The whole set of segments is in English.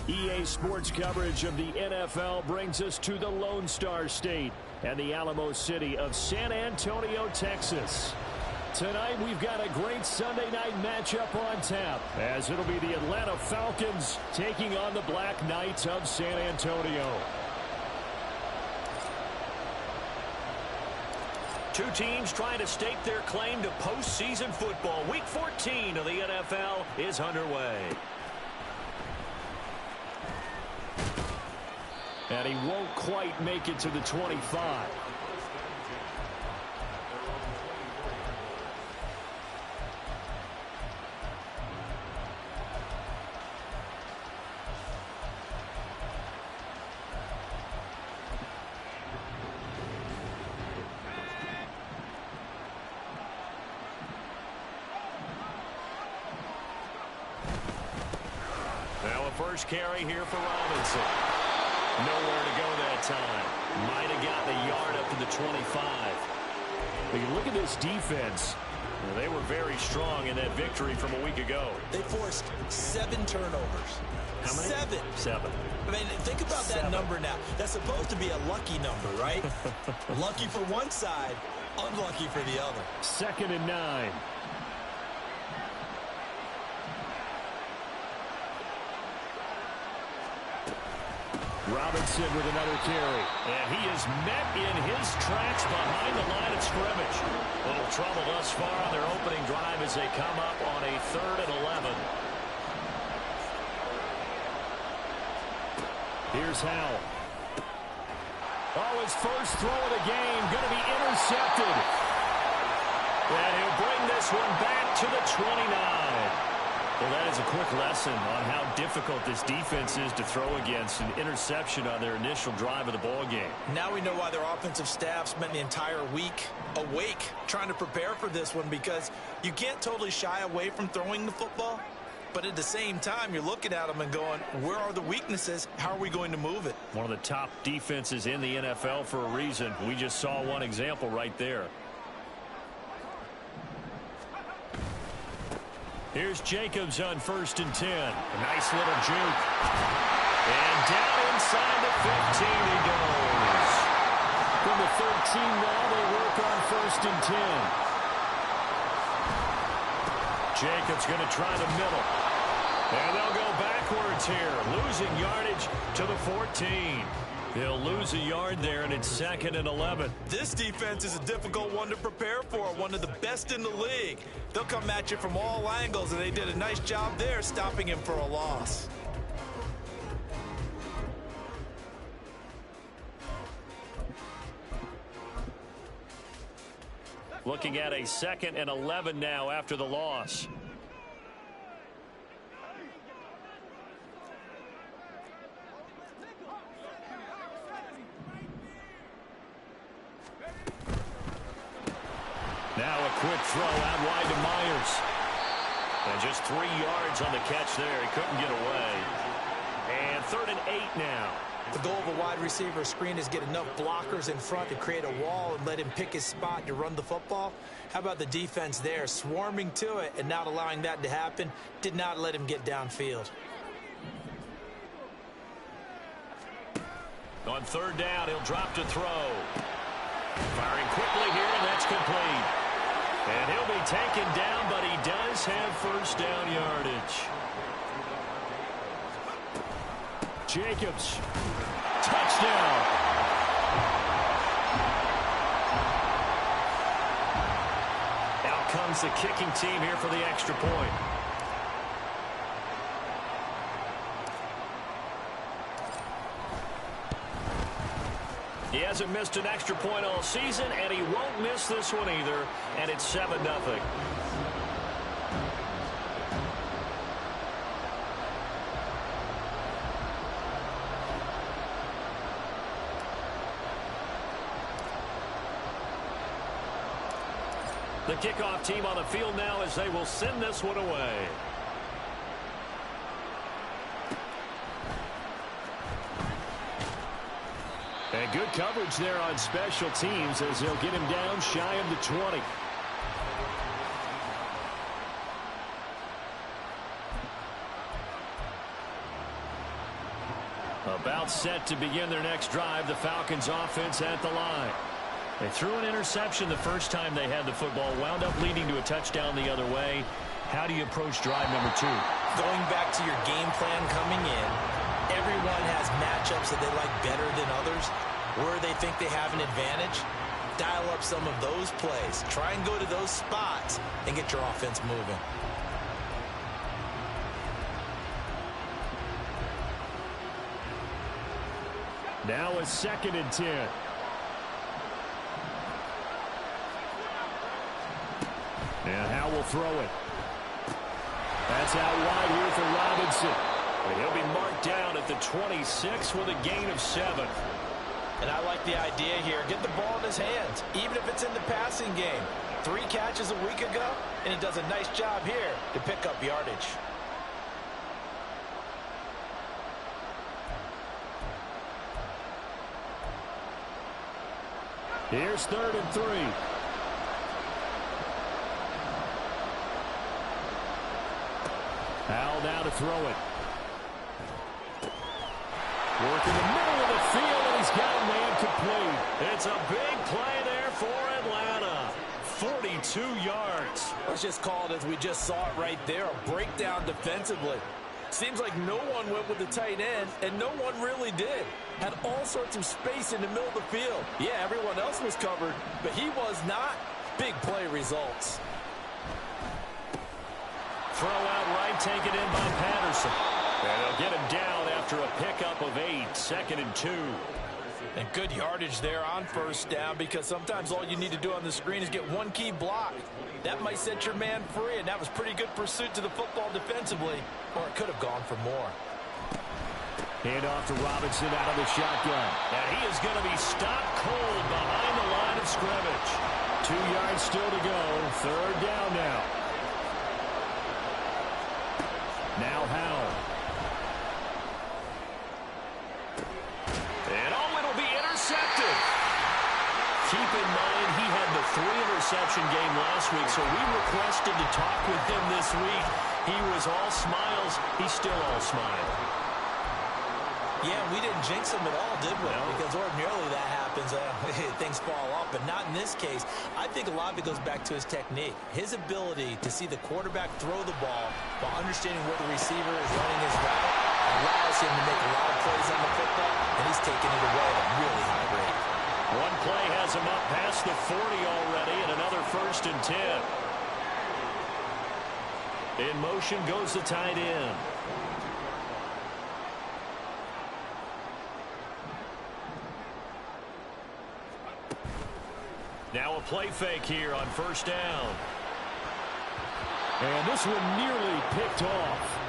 EA Sports coverage of the NFL brings us to the Lone Star State and the Alamo City of San Antonio, Texas. Tonight we've got a great Sunday night matchup on tap, as it'll be the Atlanta Falcons taking on the Black Knights of San Antonio. Two teams trying to stake their claim to postseason football. Week 14 of the NFL is underway. And he won't quite make it to the 25. Now a first carry here for Robinson. Nowhere to go that time. Might have gotten a yard up to the 25. When you look at this defense, they were very strong in that victory from a week ago. They forced 7 turnovers. How many? 7. I mean, think about that number now. That's supposed to be a lucky number, right? Lucky for one side, unlucky for the other. 2nd and 9. Robinson with another carry. And he is met in his tracks behind the line of scrimmage. A little trouble thus far on their opening drive as they come up on a 3rd and 11. Here's Howell. Oh, his first throw of the game going to be intercepted. And he'll bring this one back to the 29. Well, that is a quick lesson on how difficult this defense is to throw against. An interception on their initial drive of the ball game. Now we know why their offensive staff spent the entire week awake trying to prepare for this one, because you can't totally shy away from throwing the football. But at the same time, you're looking at them and going, where are the weaknesses? How are we going to move it? One of the top defenses in the NFL for a reason. We just saw one example right there. Here's Jacobs on 1st and 10. A nice little juke. And down inside the 15 he goes. From the 13 now, they work on 1st and 10. Jacobs going to try the middle. And they'll go backwards here. Losing yardage to the 14. They'll lose a yard there, and it's 2nd and 11. This defense is a difficult one to prepare for, one of the best in the league. They'll come at you from all angles, and they did a nice job there stopping him for a loss. Looking at a 2nd and 11 now after the loss. Now a quick throw out wide to Myers. And just 3 yards on the catch there. He couldn't get away. And 3rd and 8 now. The goal of a wide receiver screen is get enough blockers in front to create a wall and let him pick his spot to run the football. How about the defense there, swarming to it and not allowing that to happen? Did not let him get downfield. On 3rd down, he'll drop to throw. Firing quickly here, and that's complete. And he'll be taken down, but he does have 1st down yardage. Jacobs. Touchdown. Out comes the kicking team here for the extra point. He hasn't missed an extra point all season, and he won't miss this one either, and it's 7-0. The kickoff team on the field now as they will send this one away. And good coverage there on special teams as they'll get him down shy of the 20. all set to begin their next drive. The Falcons offense at the line. They threw an interception the first time they had the football, wound up leading to a touchdown the other way. How do you approach drive number 2? Going back to your game plan coming in, everyone has matchups that they like better than others. Where they think they have an advantage, dial up some of those plays. Try and go to those spots and get your offense moving. Now a 2nd and 10. And Howe will throw it. That's out wide here for Robinson. And he'll be marked down at the 26 with a gain of 7. And I like the idea here. Get the ball in his hands, even if it's in the passing game. 3 catches a week ago, and he does a nice job here to pick up yardage. Here's 3rd and 3. Howell now to throw it. Work in the middle of the field, and he's got a man complete. It's a big play there for Atlanta. 42 yards. Let's just call it as we just saw it right there, a breakdown defensively. Seems like no one went with the tight end, and no one really did. Had all sorts of space in the middle of the field. Yeah, everyone else was covered, but he was not. Big play results. Throw out right, taken in by Patterson. And they'll get him down after a pickup of 8, 2nd and 2. And good yardage there on 1st down, because sometimes all you need to do on the screen is get one key block. That might set your man free, and that was pretty good pursuit to the football defensively, or it could have gone for more. Hand off to Robinson out of the shotgun. And he is going to be stopped cold behind the line of scrimmage. 2 yards still to go. 3rd down now. Now Howell. And it'll be intercepted. Keep in mind, he had the 3-interception game last week, so we requested to talk with him this week. He was all smiles. He's still all smile. Yeah, we didn't jinx him at all, did we? No. Because ordinarily that happens. Things fall off, but not in this case. I think a lot of it goes back to his technique. His ability to see the quarterback throw the ball while understanding where the receiver is running his route allows him to make a lot of plays on the football, and he's taking it away at a really high rate. One play has him up past the 40 already, and another 1st and 10. In motion goes the tight end. Now a play fake here on 1st down. And this one nearly picked off.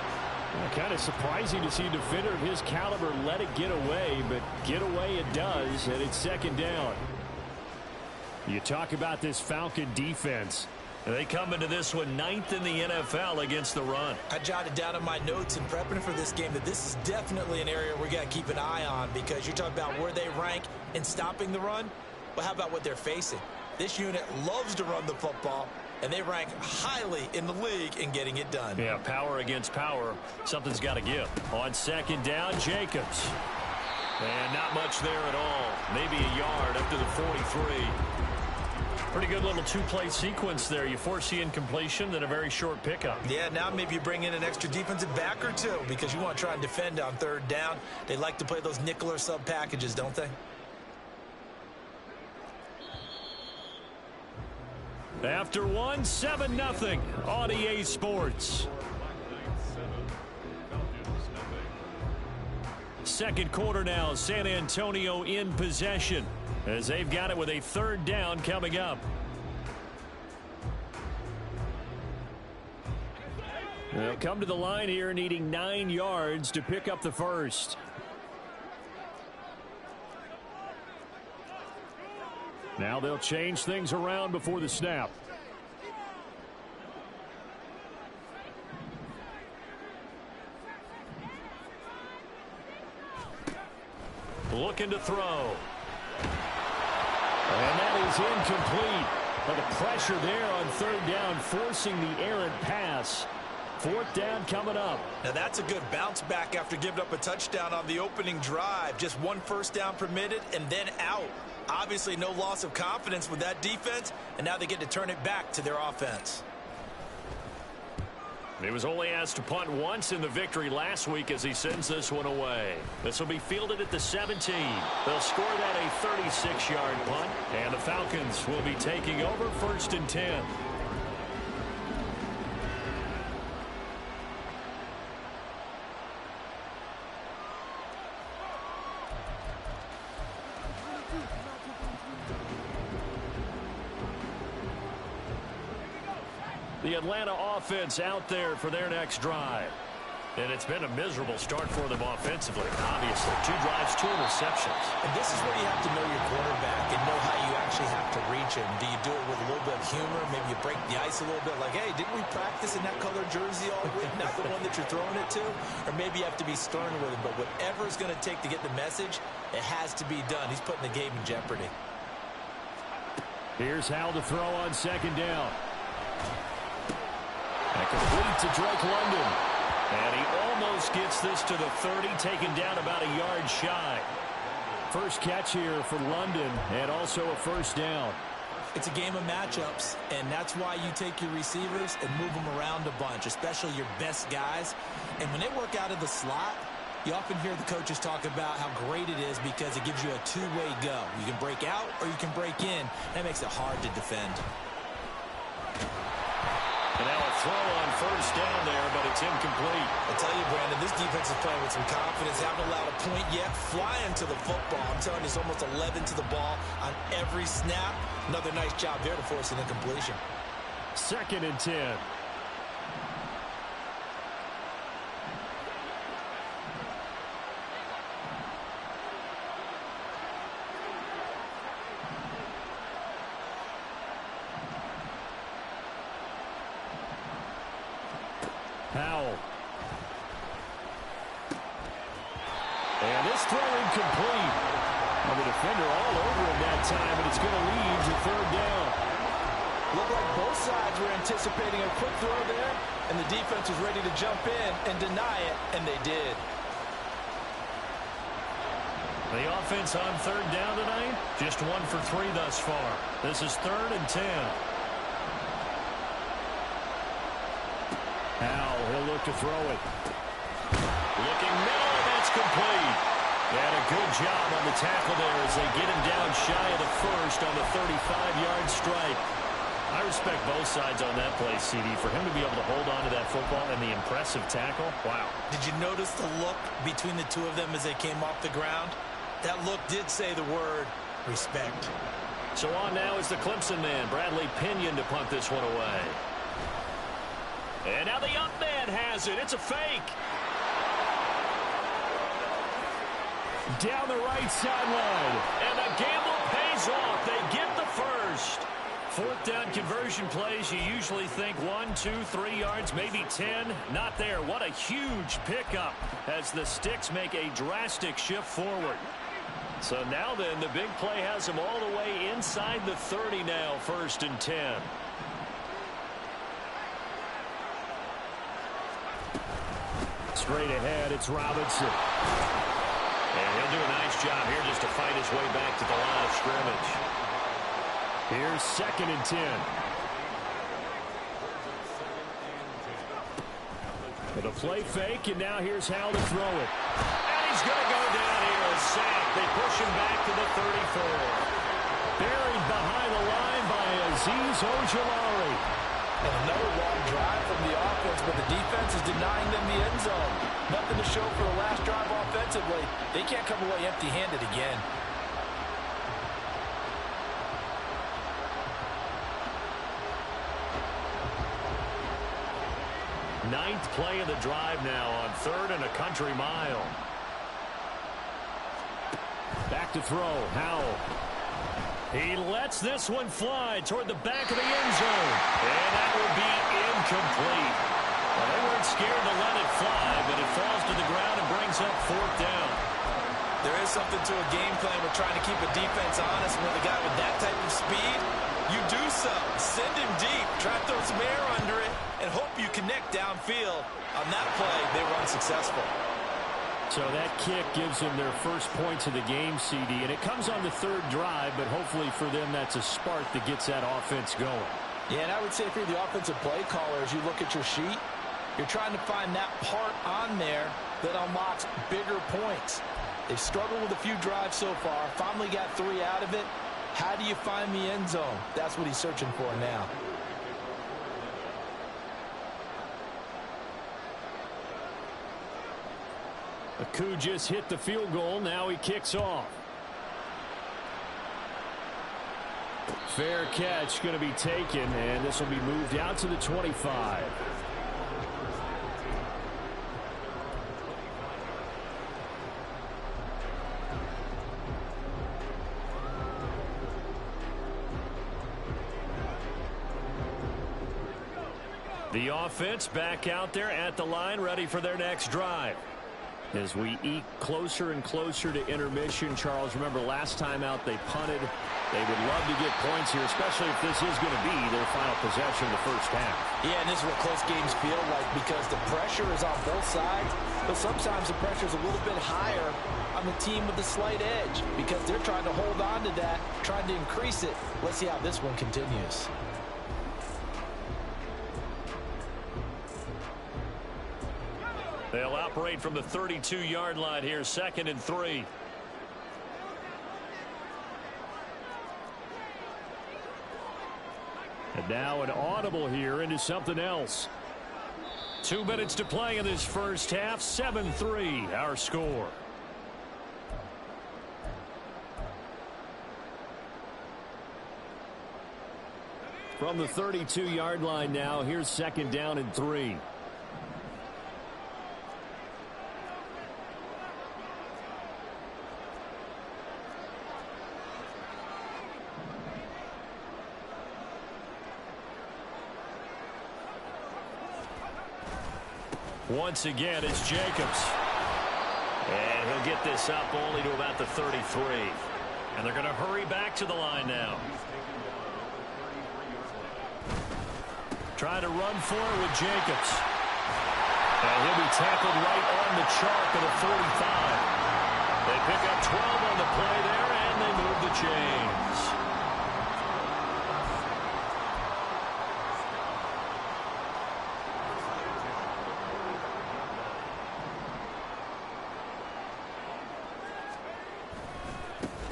Kind of surprising to see a defender of his caliber let it get away, but get away it does, and it's 2nd down. You talk about this Falcon defense. They come into this one 9th in the NFL against the run. I jotted down in my notes in prepping for this game that this is definitely an area we got to keep an eye on, because you talk about where they rank in stopping the run. Well, how about what they're facing? This unit loves to run the football, and they rank highly in the league in getting it done. Yeah, power against power. Something's got to give. On 2nd down, Jacobs. And not much there at all. Maybe a yard up to the 43. Pretty good little 2-play sequence there. You force the incompletion, then a very short pickup. Yeah, now maybe you bring in an extra defensive back or two, because you want to try and defend on 3rd down. They like to play those nickel or sub packages, don't they? After 7-0 on EA Sports. 2nd quarter now, San Antonio in possession as they've got it with a 3rd down coming up. They'll come to the line here needing 9 yards to pick up the 1st. Now they'll change things around before the snap. Looking to throw. And that is incomplete. But the pressure there on 3rd down, forcing the errant pass. 4th down coming up. Now that's a good bounce back after giving up a touchdown on the opening drive. Just 1 first down permitted and then out. Obviously no loss of confidence with that defense, and now they get to turn it back to their offense. He was only asked to punt once in the victory last week as he sends this one away. This will be fielded at the 17. They'll score that a 36-yard punt, and the Falcons will be taking over 1st and 10. The Atlanta offense out there for their next drive. And it's been a miserable start for them offensively, obviously. 2 drives, 2 interceptions. And this is where you have to know your quarterback and know how you actually have to reach him. Do you do it with a little bit of humor? Maybe you break the ice a little bit like, hey, didn't we practice in that color jersey all week? Not the one that you're throwing it to? Or maybe you have to be stern with him. But whatever it's going to take to get the message, it has to be done. He's putting the game in jeopardy. Here's Howell to throw on 2nd down. And complete to Drake London. And he almost gets this to the 30, taken down about a yard shy. First catch here for London, and also a 1st down. It's a game of matchups, and that's why you take your receivers and move them around a bunch, especially your best guys. And when they work out of the slot, you often hear the coaches talk about how great it is because it gives you a 2-way go. You can break out or you can break in. That makes it hard to defend. And now a throw on 1st down there, but it's incomplete. I tell you, Brandon, this defense is playing with some confidence. Haven't allowed a point yet. Flying to the football. I'm telling you, it's almost 11 to the ball on every snap. Another nice job there to force an incompletion. 2nd and 10. Howell. And this throw incomplete. And the defender all over him that time, and it's going to lead to 3rd down. Looked like both sides were anticipating a quick throw there, and the defense was ready to jump in and deny it, and they did. The offense on 3rd down tonight, just 1 for 3 thus far. This is 3rd and 10. Howell, he'll look to throw it. Looking middle, and that's complete. And a good job on the tackle there as they get him down shy of the 1st on the 35-yard strike. I respect both sides on that play, CD. For him to be able to hold on to that football and the impressive tackle, wow. Did you notice the look between the two of them as they came off the ground? That look did say the word respect. So on now is the Clemson man, Bradley Pinion, to punt this one away. And now the up man has it. It's a fake. Down the right sideline. And the gamble pays off. They get the 1st. 4th down conversion plays, you usually think 1, 2, 3 yards, maybe 10. Not there. What a huge pickup as the Sticks make a drastic shift forward. So now then, the big play has them all the way inside the 30 now, 1st and 10. Straight ahead, it's Robinson. And he'll do a nice job here just to fight his way back to the line of scrimmage. Here's 2nd and 10. With a play fake, and now here's Howell to throw it. And he's going to go down here, a sack. They push him back to the 34. Buried behind the line by Azeez Ojulari. And another long drive from the offense, but the defense is denying them the end zone. Nothing to show for the last drive offensively. They can't come away empty-handed again. Ninth play of the drive now on 3rd and a country mile. Back to throw, Howell. He lets this one fly toward the back of the end zone. And that will be incomplete. Well, they weren't scared to let it fly, but it falls to the ground and brings up 4th down. There is something to a game plan with trying to keep a defense honest. With a guy with that type of speed, you do so. Send him deep. Try to throw some air under it. and hope you connect downfield. On that play, they were unsuccessful. So that kick gives them their first points of the game, CD, and it comes on the third drive, but hopefully for them that's a spark that gets that offense going. Yeah, and I would say if you're the offensive play caller, as you look at your sheet, you're trying to find that part on there that unlocks bigger points. They've struggled with a few drives so far, finally got 3 out of it. How do you find the end zone? That's what he's searching for now. Aku just hit the field goal. Now he kicks off. Fair catch going to be taken, and this will be moved out to the 25. The offense back out there at the line, ready for their next drive. As we eke closer and closer to intermission, Charles, remember last time out they punted. They would love to get points here, especially if this is going to be their final possession of the first half. Yeah, and this is what close games feel like because the pressure is on both sides, but sometimes the pressure is a little bit higher on the team with the slight edge because they're trying to hold on to that, trying to increase it. Let's see how this one continues. They'll operate from the 32-yard line here, 2nd and 3. And now an audible here into something else. 2 minutes to play in this first half. 7-3 our score. From the 32-yard line now, here's 2nd down and 3. Once again, it's Jacobs. And he'll get this up only to about the 33. And they're going to hurry back to the line now. Trying to run for it with Jacobs. And he'll be tackled right on the chalk of the 45. They pick up 12 on the play there, and they move the chains.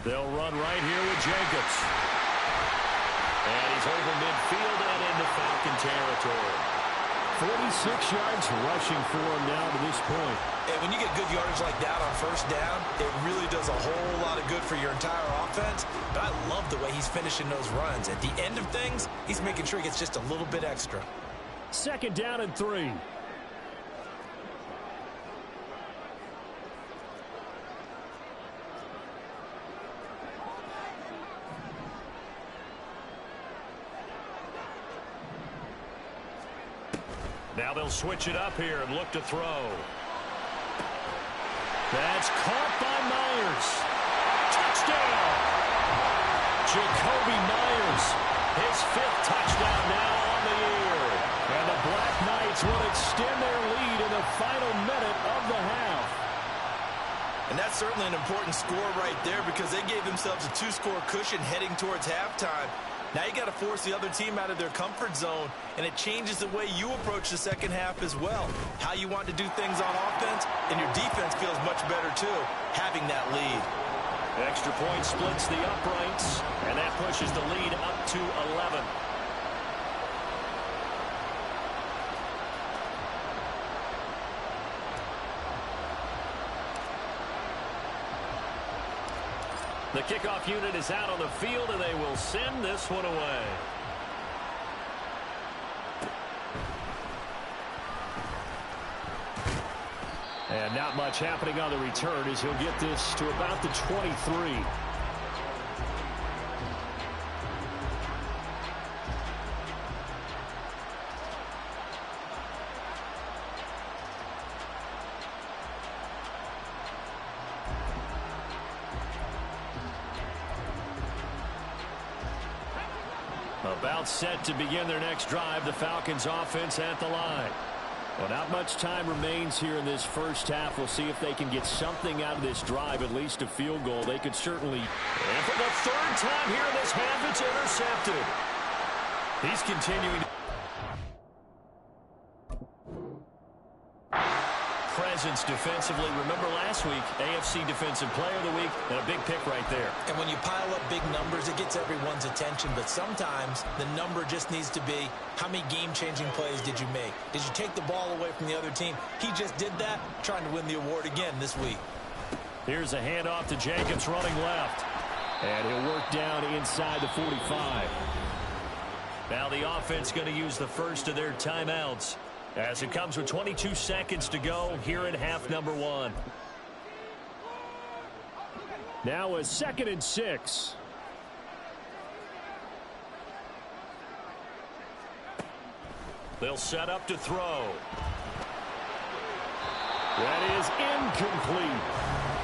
They'll run right here with Jacobs. And he's over midfield and into Falcon territory. 46 yards rushing for him now to this point. And when you get good yardage like that on first down, it really does a whole lot of good for your entire offense. But I love the way he's finishing those runs. At the end of things, he's making sure he gets just a little bit extra. 2nd down and 3. Now they'll switch it up here and look to throw. That's caught by Myers. Touchdown! Jacoby Myers, his 5th touchdown now on the year. And the Black Knights will extend their lead in the final minute of the half. And that's certainly an important score right there because they gave themselves a 2-score cushion heading towards halftime. Now you got to force the other team out of their comfort zone, and it changes the way you approach the second half as well. How you want to do things on offense, and your defense feels much better too, having that lead. Extra point splits the uprights, and that pushes the lead up to 11. The kickoff unit is out on the field, and they will send this one away. And not much happening on the return as he'll get this to about the 23. About set to begin their next drive, the Falcons offense at the line. Well, not much time remains here in this first half. We'll see if they can get something out of this drive, at least a field goal. They could certainly. And for the third time here in this half, it's intercepted. He's continuing. Presence defensively. Remember last week, AFC Defensive Player of the Week, and a big pick right there. And when you pile up big numbers, it gets everyone's attention. But sometimes the number just needs to be, how many game-changing plays did you make? Did you take the ball away from the other team? He just did that, trying to win the award again this week. Here's a handoff to Jacobs running left. And he'll work down inside the 45. Now the offense going to use the first of their timeouts, as it comes with 22 seconds to go here in half number one. Now a 2nd and 6. They'll set up to throw. That is incomplete.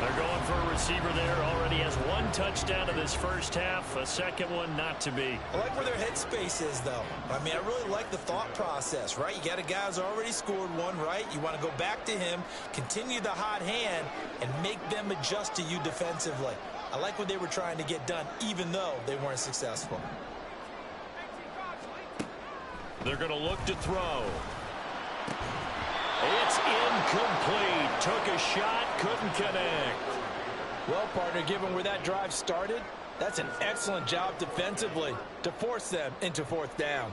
They're going for a receiver there. Already has 1 touchdown in this first half. A second one not to be. I like where their headspace is, though. I mean, I really like the thought process, right? You got a guy who's already scored one, right? You want to go back to him, continue the hot hand, and make them adjust to you defensively. I like what they were trying to get done, even though they weren't successful. They're going to look to throw. It's incomplete. Took a shot, couldn't connect. Well, partner, given where that drive started, that's an excellent job defensively to force them into 4th down.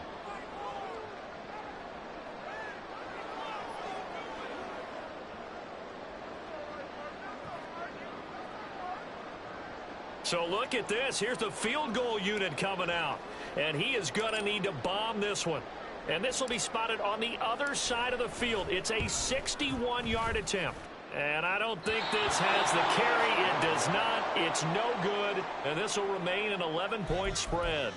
So look at this. Here's the field goal unit coming out. And he is going to need to bomb this one. And this will be spotted on the other side of the field. It's a 61-yard attempt. And I don't think this has the carry. It does not. It's no good. And this will remain an 11-point spread.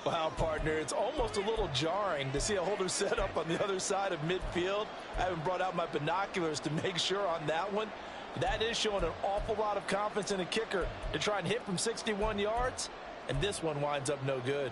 Wow, partner, it's almost a little jarring to see a holder set up on the other side of midfield. I haven't brought out my binoculars to make sure on that one. That is showing an awful lot of confidence in a kicker to try and hit from 61 yards. And this one winds up no good.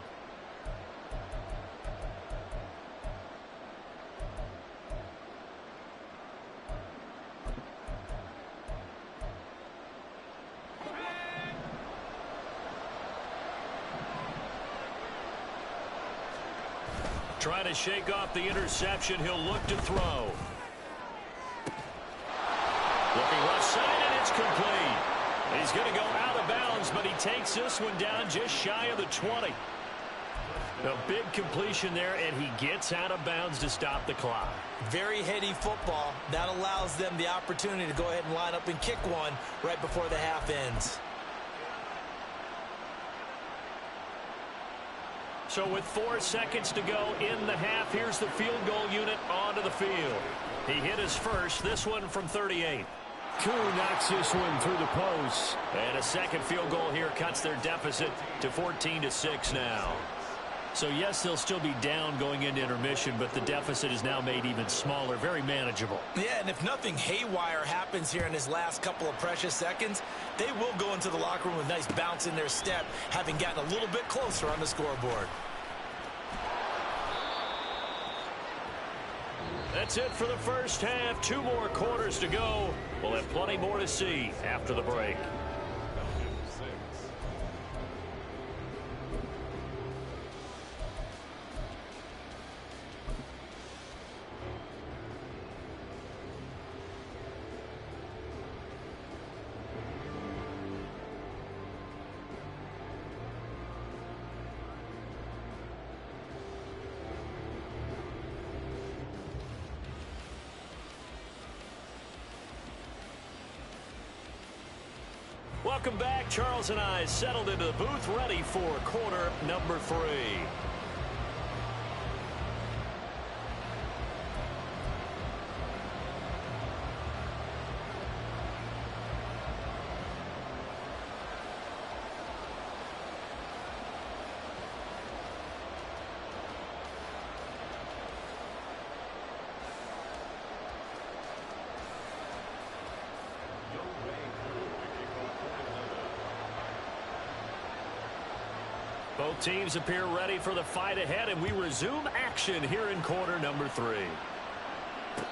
Trying to shake off the interception. He'll look to throw. Looking left side, and it's complete. He's going to go out of bounds, but he takes this one down just shy of the 20. A big completion there, and he gets out of bounds to stop the clock. Very heady football. That allows them the opportunity to go ahead and line up and kick one right before the half ends. So with 4 seconds to go in the half, here's the field goal unit onto the field. He hit his first, this one from 38. Koo knocks this one through the post. And a second field goal here cuts their deficit to 14-6 now. So, yes, they'll still be down going into intermission, but the deficit is now made even smaller, very manageable. Yeah, and if nothing haywire happens here in his last couple of precious seconds, they will go into the locker room with a nice bounce in their step, having gotten a little bit closer on the scoreboard. That's it for the first half. 2 more quarters to go. We'll have plenty more to see after the break. Welcome back. Charles and I settled into the booth, ready for quarter number 3. Both Both teams appear ready for the fight ahead, and we resume action here in quarter number 3.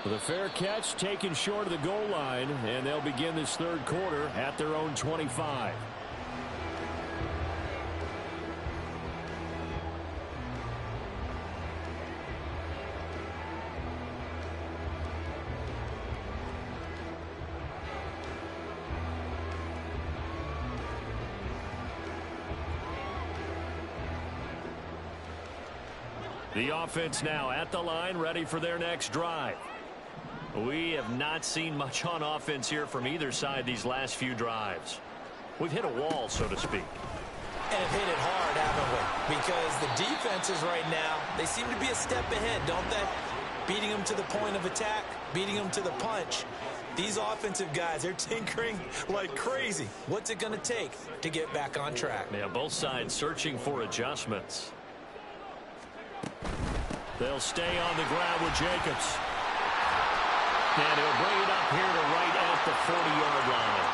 The fair catch taken short of the goal line, and they'll begin this third quarter at their own 25. The offense now at the line, ready for their next drive. We have not seen much on offense here from either side these last few drives. We've hit a wall, so to speak. And have hit it hard, haven't we? Because the defenses right now, they seem to be a step ahead, don't they? Beating them to the point of attack, beating them to the punch. These offensive guys, they're tinkering like crazy. What's it going to take to get back on track? Yeah, both sides searching for adjustments. They'll stay on the ground with Jacobs. And he'll bring it up here to right at the 40-yard line.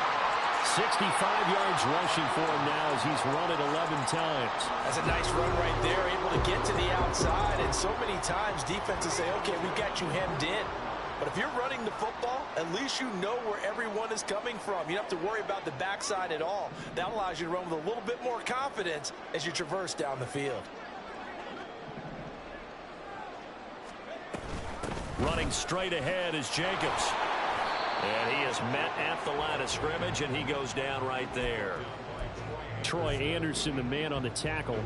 65 yards rushing for him now as he's run it 11 times. That's a nice run right there, able to get to the outside. And so many times defenses say, okay, we got you hemmed in. But if you're running the football, at least you know where everyone is coming from. You don't have to worry about the backside at all. That allows you to run with a little bit more confidence as you traverse down the field. Running straight ahead is Jacobs. And he is met at the line of scrimmage, and he goes down right there. Troy Anderson, the man on the tackle.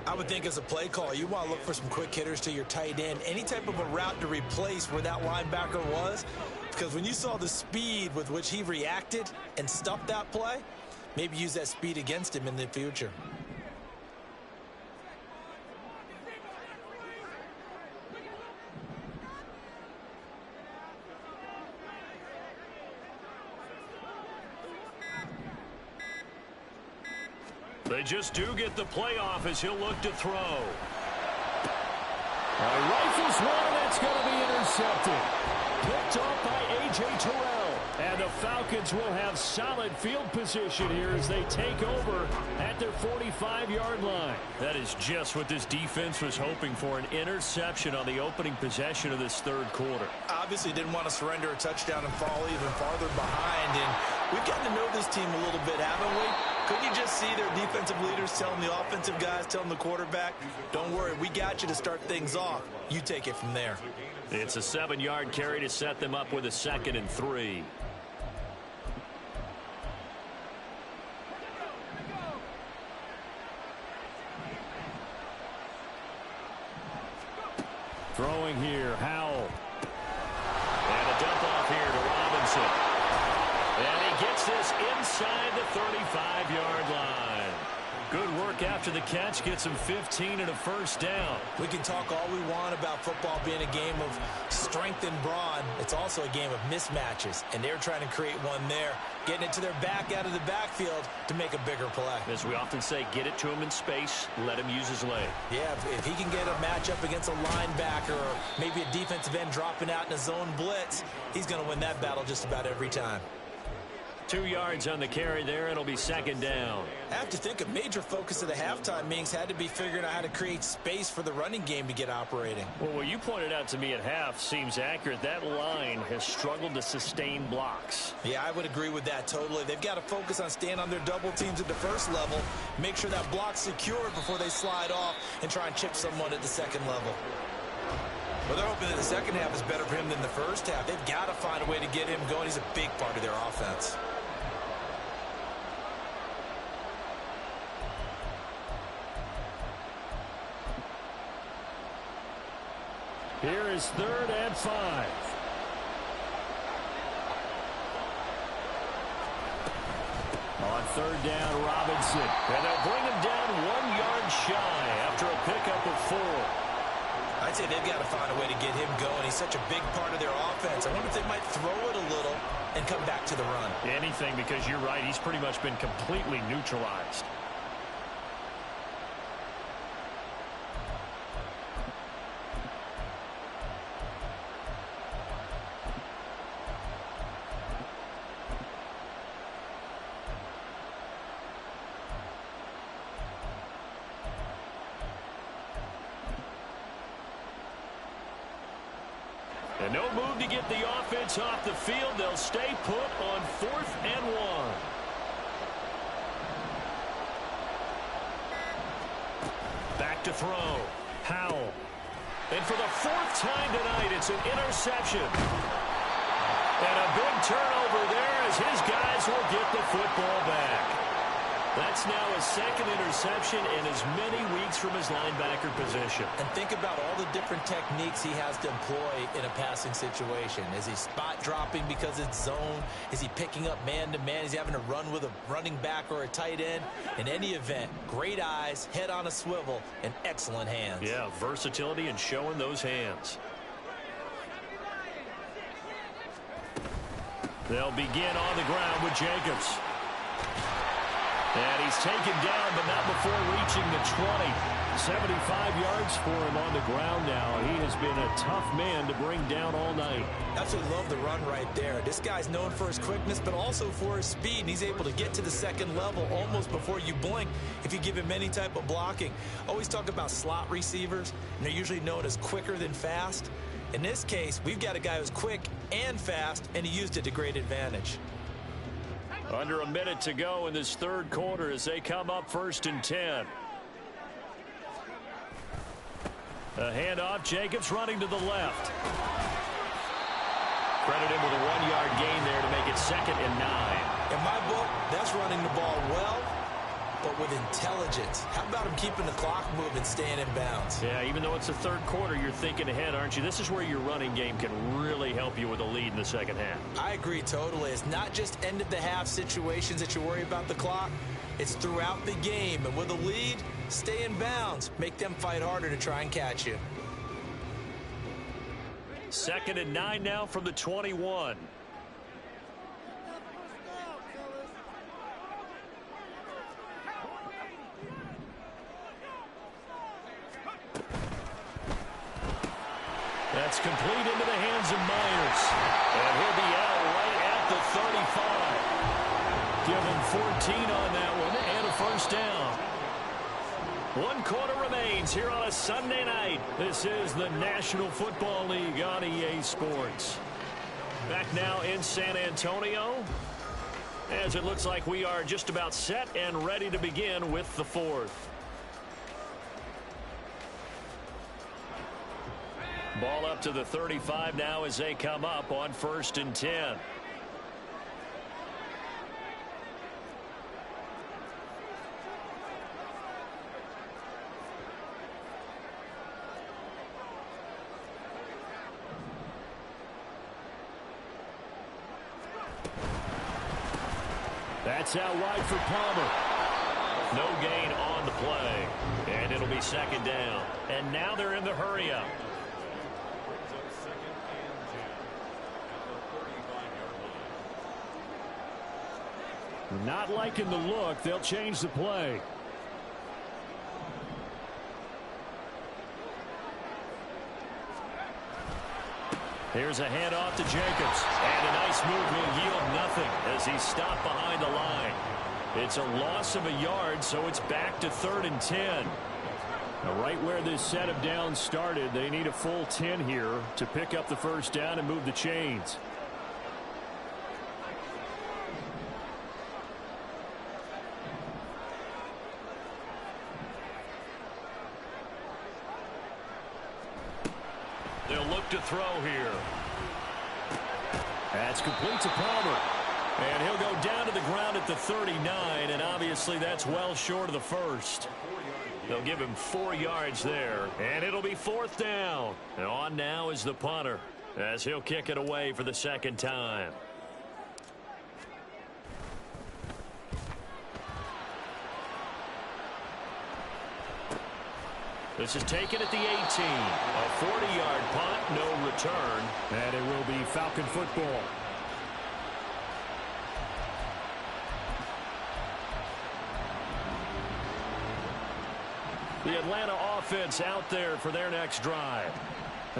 I would think as a play call, you want to look for some quick hitters to your tight end. Any type of a route to replace where that linebacker was. Because when you saw the speed with which he reacted and stuffed that play, maybe use that speed against him in the future. They just do get the play off as he'll look to throw. Rifles one, that's going to be intercepted. Picked off by A.J. Terrell. And the Falcons will have solid field position here as they take over at their 45-yard line. That is just what this defense was hoping for, an interception on the opening possession of this third quarter. Obviously didn't want to surrender a touchdown and fall even farther behind. And we've gotten to know this team a little bit, haven't we? Couldn't you just see their defensive leaders telling the offensive guys, telling the quarterback, don't worry, we got you to start things off. You take it from there. It's a 7-yard carry to set them up with a 2nd and 3. Throwing here, Howell. And a dump off here to Robinson. And he gets this inside the 35-yard line. Good work after the catch. Gets him 15 and a first down. We can talk all we want about football being a game of strength and brawn. It's also a game of mismatches, and they're trying to create one there, getting it to their back out of the backfield to make a bigger play. As we often say, get it to him in space, let him use his leg. Yeah, if he can get a matchup against a linebacker or maybe a defensive end dropping out in a zone blitz, he's going to win that battle just about every time. 2 yards on the carry there. It'll be 2nd down. I have to think a major focus of the halftime meetings had to be figuring out how to create space for the running game to get operating. Well, what you pointed out to me at half seems accurate. That line has struggled to sustain blocks. Yeah, I would agree with that totally. They've got to focus on staying on their double teams at the first level, make sure that block's secured before they slide off and try and chip someone at the second level. Well, they're hoping that the second half is better for him than the first half. They've got to find a way to get him going. He's a big part of their offense. Here is 3rd and 5. On 3rd down, Robinson. And they'll bring him down 1 yard shy after a pickup of 4. I'd say they've got to find a way to get him going. He's such a big part of their offense. I wonder if they might throw it a little and come back to the run. Anything, because you're right. He's pretty much been completely neutralized. And no move to get the offense off the field. They'll stay put on 4th and 1. Back to throw. Howell. And for the 4th time tonight, it's an interception. And a big turnover there as his guys will get the football back. That's now his 2nd interception in as many weeks from his linebacker position. And think about all the different techniques he has to employ in a passing situation. Is he spot dropping because it's zone? Is he picking up man-to-man? Is he having to run with a running back or a tight end? In any event, great eyes, head on a swivel, and excellent hands. Yeah, versatility and showing those hands. They'll begin on the ground with Jacobs. And he's taken down, but not before reaching the 20. 75 yards for him on the ground now. He has been a tough man to bring down all night. Absolutely love the run right there. This guy's known for his quickness, but also for his speed. And he's able to get to the 2nd level almost before you blink if you give him any type of blocking. Always talk about slot receivers, and they're usually known as quicker than fast. In this case, we've got a guy who's quick and fast, and he used it to great advantage. Under a minute to go in this 3rd quarter as they come up 1st and 10. A handoff. Jacobs running to the left. Credit him with a 1-yard gain there to make it 2nd and 9. In my book, that's running the ball well, but with intelligence. How about him keeping the clock moving, staying in bounds? Yeah, even though it's the 3rd quarter, you're thinking ahead, aren't you? This is where your running game can really help you with a lead in the 2nd half. I agree totally. It's not just end-of-the-half situations that you worry about the clock. It's throughout the game. And with a lead, stay in bounds. Make them fight harder to try and catch you. 2nd and 9 now from the 21. That's complete into the hands of Myers. And he'll be out right at the 35. Give him 14 on that one and a 1st down. 1 quarter remains here on a Sunday night. This is the National Football League on EA Sports. Back now in San Antonio, as it looks like we are just about set and ready to begin with the 4th. Ball up to the 35 now as they come up on 1st and 10. That's out wide for Palmer. No gain on the play. And it'll be 2nd down. And now they're in the hurry-up. Not liking the look. They'll change the play. Here's a handoff to Jacobs. And a nice move will yield nothing as he's stopped behind the line. It's a loss of a yard, so it's back to 3rd and 10. Now, right where this set of downs started, they need a full 10 here to pick up the 1st down and move the chains. They'll look to throw here. That's complete to Palmer. And he'll go down to the ground at the 39, and obviously that's well short of the 1st. They'll give him 4 yards there, and it'll be 4th down. And on now is the punter, as he'll kick it away for the 2nd time. This is taken at the 18. A 40-yard punt, no return. And it will be Falcon football. The Atlanta offense out there for their next drive.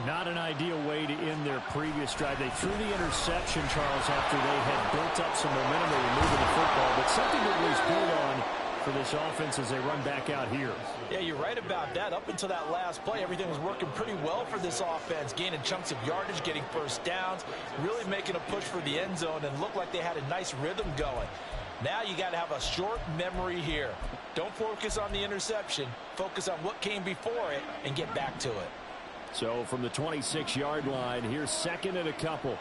Not an ideal way to end their previous drive. They threw the interception, Charles, after they had built up some momentum. They were moving the football, but something to at least build on for this offense as they run back out here. Yeah, you're right about that. Up until that last play, everything was working pretty well for this offense, gaining chunks of yardage, getting first downs, really making a push for the end zone, and looked like they had a nice rhythm going. Now you got to have a short memory here. Don't focus on the interception. Focus on what came before it and get back to it. So from the 26-yard line, here's second and a couple.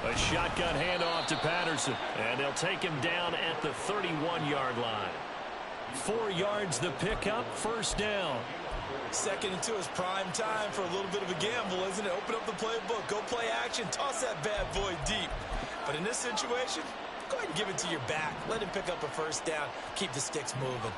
A shotgun handoff to Patterson, and they'll take him down at the 31-yard line. 4 yards the pickup, first down. 2nd and 2 is prime time for a little bit of a gamble, isn't it? Open up the playbook, go play action, toss that bad boy deep. But in this situation, go ahead and give it to your back. Let him pick up a first down, keep the sticks moving.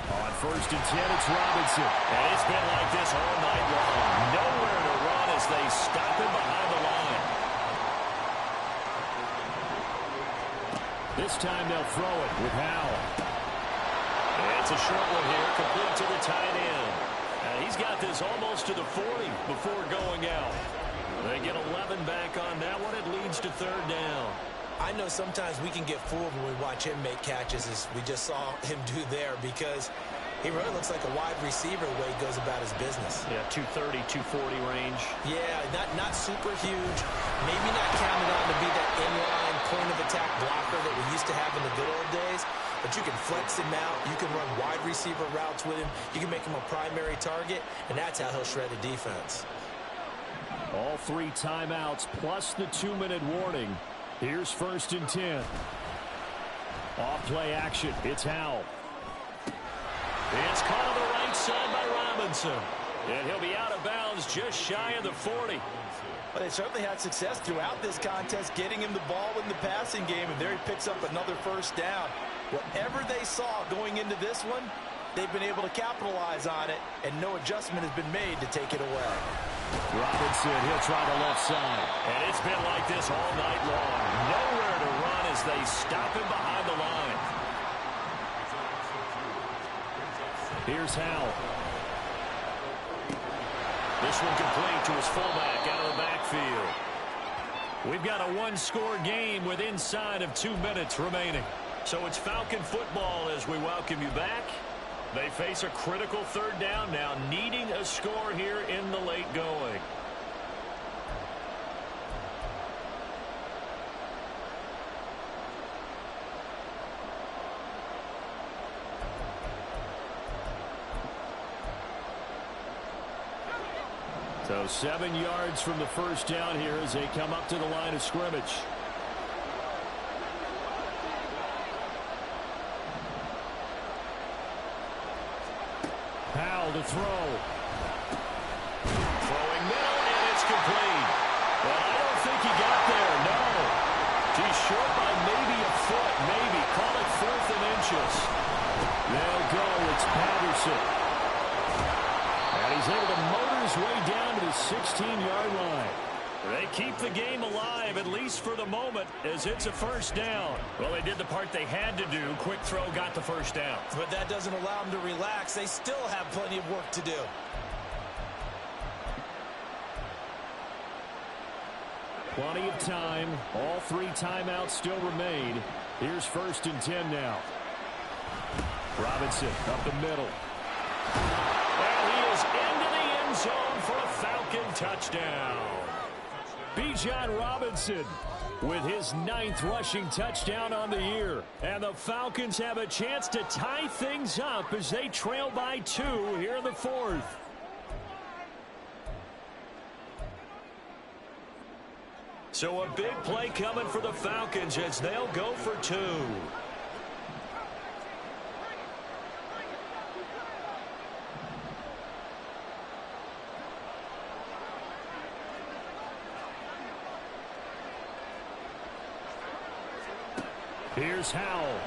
On 1st and 10, it's Robinson. And it's been like this all night long. Nowhere to run as they stop him behind the line. This time they'll throw it with Howell. It's a short one here, complete to the tight end. And he's got this almost to the 40 before going out. They get 11 back on that one. It leads to 3rd down. I know sometimes we can get fooled when we watch him make catches, as we just saw him do there, because he really looks like a wide receiver the way he goes about his business. Yeah, 230, 240 range. Yeah, not super huge. Maybe not counted on to be that inline point-of-attack blocker that we used to have in the good old days, but you can flex him out. You can run wide receiver routes with him. You can make him a primary target, and that's how he'll shred the defense. All 3 timeouts plus the 2-minute warning. Here's 1st and 10. Off play action. It's Howell. It's caught on the right side by Robinson. And he'll be out of bounds just shy of the 40. But they certainly had success throughout this contest, getting him the ball in the passing game, and there he picks up another first down. Whatever they saw going into this one, they've been able to capitalize on it, and no adjustment has been made to take it away. Robinson, he'll try the left side. And it's been like this all night long. Nowhere to run as they stop him behind the line. Here's Howell. This one complete to his fullback out of the backfield. We've got a 1-score game with inside of 2 minutes remaining. So it's Falcon football as we welcome you back. They face a critical 3rd down now, needing a score here in the late going. So 7 yards from the first down here as they come up to the line of scrimmage. Howell to throw. Throwing middle, and it's complete. But I don't think he got there, no. He's short by maybe a foot, maybe. Call it 4th and inches. They'll go. It's Patterson. And he's able to motor his way down to the 16-yard line. They keep the game alive, at least for the moment, as it's a first down. Well, they did the part they had to do. Quick throw got the first down. But that doesn't allow them to relax. They still have plenty of work to do. Plenty of time. All 3 timeouts still remain. Here's 1st and 10 now. Robinson up the middle. And he is into the end zone for a Falcon touchdown. Bijan Robinson with his 9th rushing touchdown on the year. And the Falcons have a chance to tie things up as they trail by 2 here in the 4th. So a big play coming for the Falcons as they'll go for 2. Here's Howell.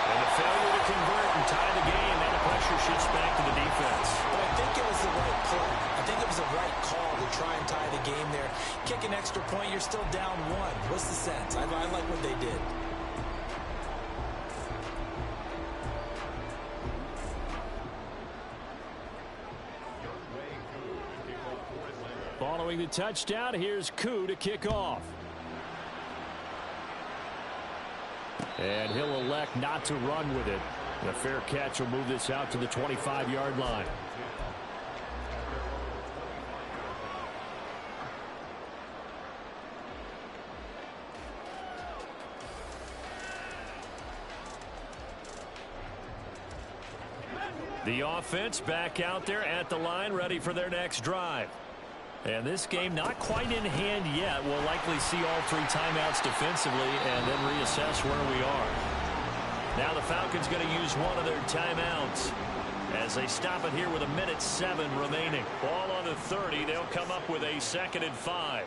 And a failure to convert and tie the game, and the pressure shifts back to the defense. But I think it was the right play. I think it was the right call to try and tie the game there. Kick an extra point, you're still down 1. What's the sense? I like what they did. Following the touchdown, here's Koo to kick off. And he'll elect not to run with it. The fair catch will move this out to the 25-yard line. The offense back out there at the line, ready for their next drive. And this game not quite in hand yet. We'll likely see all three timeouts defensively and then reassess where we are. Now the Falcons going to use one of their timeouts as they stop it here with 1:07 remaining. Ball on the 30. They'll come up with a 2nd and 5.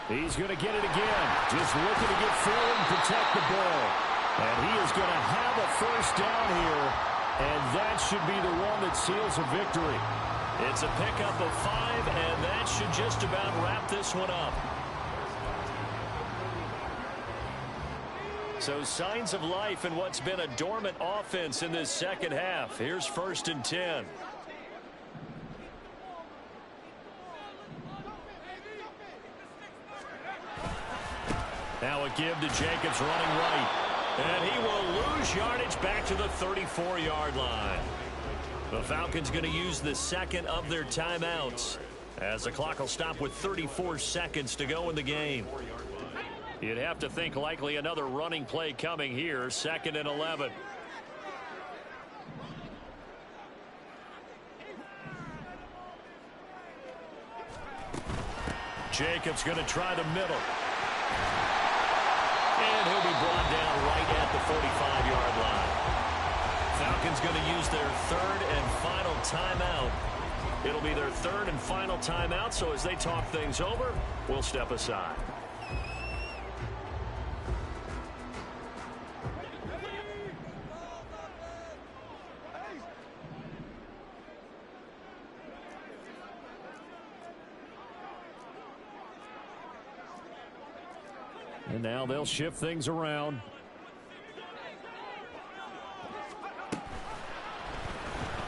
He's going to get it again. Just looking to get forward and protect the ball. And he is going to have a first down here. And that should be the one that seals a victory. It's a pickup of 5, and that should just about wrap this one up. So signs of life in what's been a dormant offense in this second half. Here's 1st and 10. Now a give to Jacobs running right. And he will lose yardage back to the 34-yard line. The Falcons going to use the 2nd of their timeouts as the clock will stop with 34 seconds to go in the game. You'd have to think likely another running play coming here. 2nd and 11. Jacobs going to try the middle. And he'll be brought down right at the 45-yard line. Falcons going to use their 3rd and final timeout. It'll be their 3rd and final timeout, so as they talk things over, we'll step aside. And now they'll shift things around.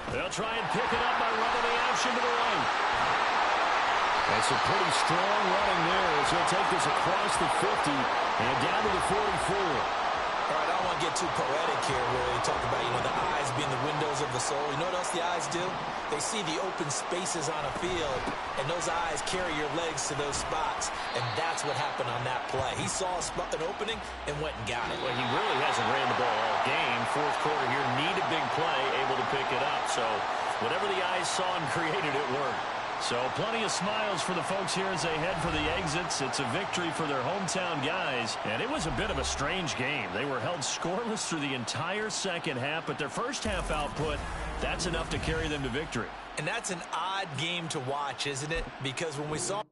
They'll try and pick it up by running the action to the right. That's a pretty strong running there as he'll take this across the 50 and down to the 44. All right, I don't want to get too poetic here where they talk about, the eyes being the windows of the soul. You know what else the eyes do? They see the open spaces on a field, and those eyes carry your legs to those spots, and that's what happened on that play. He saw an opening and went and got it. Well, he really hasn't ran the ball all game. 4th quarter here, need a big play, able to pick it up. So whatever the eyes saw and created, it worked. So plenty of smiles for the folks here as they head for the exits. It's a victory for their hometown guys. And it was a bit of a strange game. They were held scoreless through the entire second half, but their first half output, that's enough to carry them to victory. And that's an odd game to watch, isn't it? Because when we saw